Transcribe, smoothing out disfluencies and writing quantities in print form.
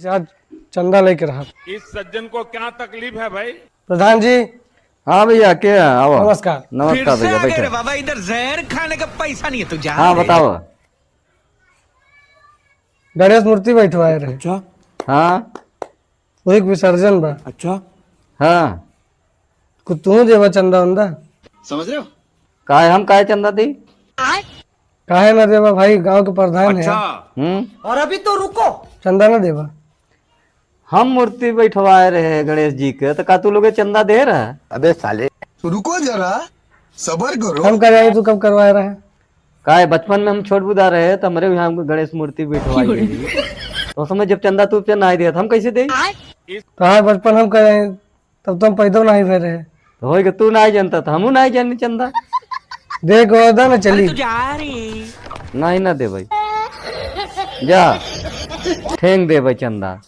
से आज चंदा लेके रहा। इस सज्जन को क्या तकलीफ है भाई? प्रधान जी हाँ भैया क्या आओ। नमस्कार। नमस्कार भैया बैठो। बाबा इधर जहर खाने का पैसा नहीं है तू जा। हाँ बताओ। गणेश मूर्ति बैठवाए रहे। अच्छा हाँ वो एक विसर्जन बा। अच्छा हाँ कुछ तू देवा चंदा उंदा समझ रहे हो। काय हम काय चंदा दी। काहे ना देवा भाई, गांव के प्रधान है। और अभी तो रुको। चंदा ना देवा। हम मूर्ति बैठवाए रहे गणेश जी के, तो का तू लोग चंदा दे रहा है? अबे साले रुको जरा सबर करो। हम कराए, तू कब करवाए रहे? काय बचपन में हम छोट बुदा रहे तो हमारे यहाँ गणेश मूर्ति बैठवाई गई। तो समय जब चंदा तू नहीं दिया था हम कैसे दे? तो हाँ बचपन हम कराए तब तो हम पैदा नहीं भर रहे। तो होएगा तू नहीं जानता था, हम नहीं जानी चंदा। देख गोदा ना चली। नहीं ना दे भाई, जा ठेंग दे भाई चंदा।